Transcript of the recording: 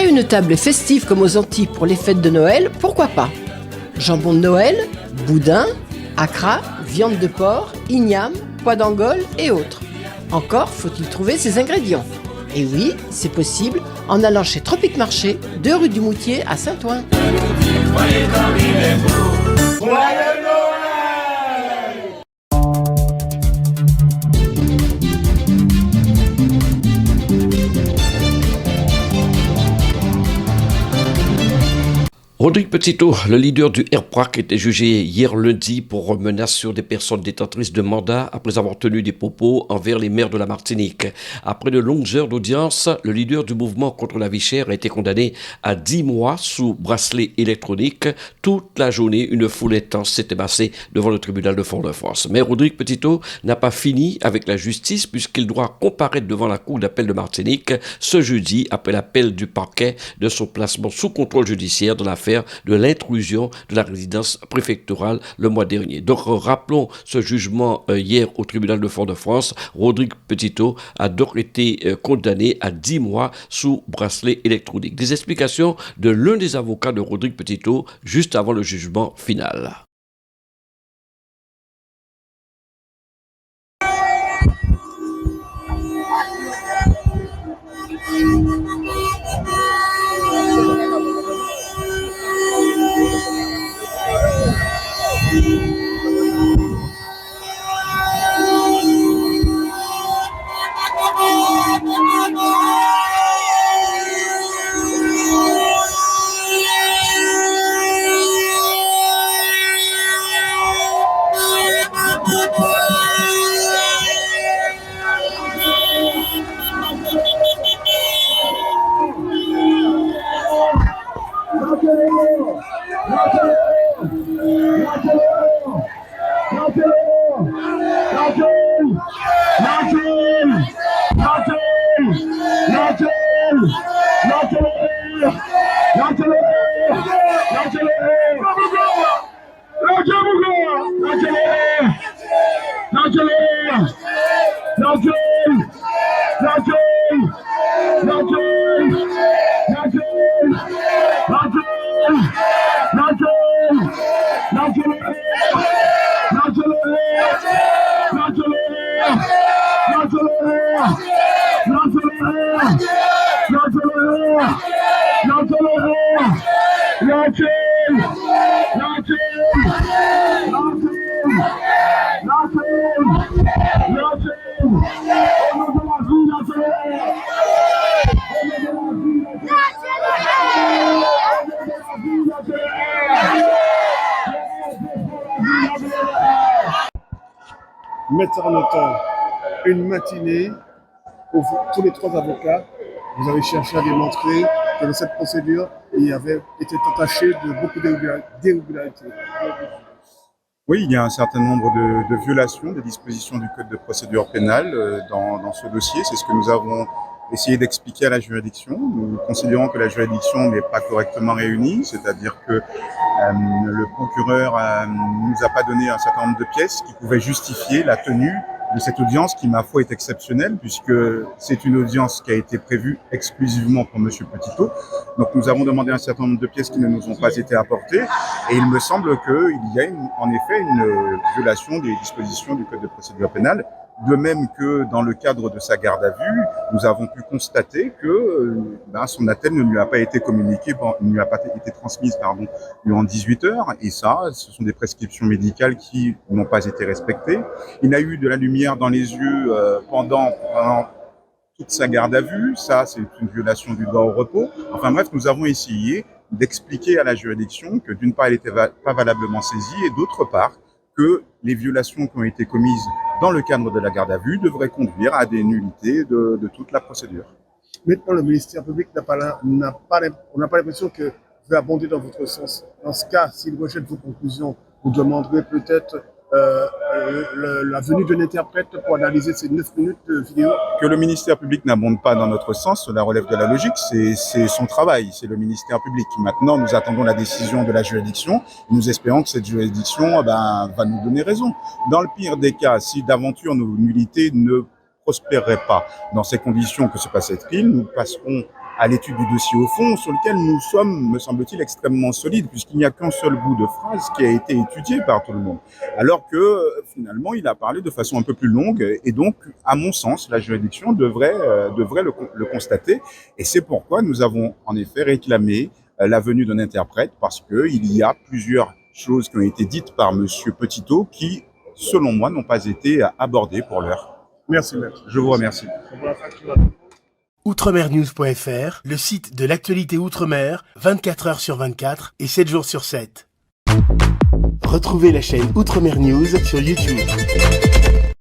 une table festive comme aux Antilles pour les fêtes de Noël, pourquoi pas? Jambon de Noël, boudin, accra, viande de porc, igname, pois d'Angole et autres. Encore faut-il trouver ses ingrédients. Et oui, c'est possible en allant chez Tropic Marché, 2 rue du Moutier à Saint-Ouen. Rodrigue Petito, le leader du RPRAC, était jugé hier lundi pour menace sur des personnes détentrices de mandat après avoir tenu des propos envers les maires de la Martinique. Après de longues heures d'audience, le leader du mouvement contre la vie chère a été condamné à 10 mois sous bracelet électronique. Toute la journée, une foule intense s'est émassée devant le tribunal de Fort-de-France. Mais Rodrigue Petito n'a pas fini avec la justice puisqu'il doit comparaître devant la cour d'appel de Martinique ce jeudi après l'appel du parquet de son placement sous contrôle judiciaire dans l'affaire de l'intrusion de la résidence préfectorale le mois dernier. Donc rappelons ce jugement hier au tribunal de Fort-de-France. Rodrigue Petito a donc été condamné à 10 mois sous bracelet électronique. Des explications de l'un des avocats de Rodrigue Petito juste avant le jugement final. Mettre en auteur une matinée où tous les 3 avocats, vous avez cherché à démontrer que dans cette procédure, il y avait été attaché de beaucoup d'irrégularités. Oui, il y a un certain nombre de violations des dispositions du Code de procédure pénale dans ce dossier. C'est ce que nous avons essayé d'expliquer à la juridiction. Nous considérons que la juridiction n'est pas correctement réunie, c'est-à-dire que le procureur nous a pas donné un certain nombre de pièces qui pouvaient justifier la tenue de cette audience qui, ma foi, est exceptionnelle puisque c'est une audience qui a été prévue exclusivement pour Monsieur Petito. Donc nous avons demandé un certain nombre de pièces qui ne nous ont pas été apportées et il me semble qu'il y a en effet une violation des dispositions du Code de procédure pénale. De même que dans le cadre de sa garde à vue, nous avons pu constater que son attelle ne lui a pas été communiquée, ne lui a pas été transmise durant 18 heures. Et ça, ce sont des prescriptions médicales qui n'ont pas été respectées. Il a eu de la lumière dans les yeux pendant toute sa garde à vue. Ça, c'est une violation du droit au repos. Enfin bref, nous avons essayé d'expliquer à la juridiction que d'une part, elle n'était pas valablement saisie et d'autre part, que les violations qui ont été commises dans le cadre de la garde à vue devraient conduire à des nullités de toute la procédure. Maintenant, le ministère public on n'a pas l'impression que vous abondez dans votre sens. Dans ce cas, s'il rejette vos conclusions, vous demanderez peut-être la venue d'un interprète pour analyser ces 9 minutes de vidéo. Que le ministère public n'abonde pas dans notre sens, cela relève de la logique, c'est son travail, c'est le ministère public. Maintenant, nous attendons la décision de la juridiction, nous espérons que cette juridiction va nous donner raison. Dans le pire des cas, si d'aventure nos nullités ne prospéreraient pas dans ces conditions que se passait-il, nous passerons à l'étude du dossier au fond, sur lequel nous sommes, me semble-t-il, extrêmement solides, puisqu'il n'y a qu'un seul bout de phrase qui a été étudié par tout le monde. Alors que, finalement, il a parlé de façon un peu plus longue, et donc, à mon sens, la juridiction devrait le constater, et c'est pourquoi nous avons, en effet, réclamé la venue d'un interprète, parce qu'il y a plusieurs choses qui ont été dites par Monsieur Petitot qui, selon moi, n'ont pas été abordées pour l'heure. Merci, maître. Je vous remercie. Outremernews.fr, le site de l'actualité outre-mer, 24 heures sur 24 et 7 jours sur 7. Retrouvez la chaîne Outremer News sur YouTube.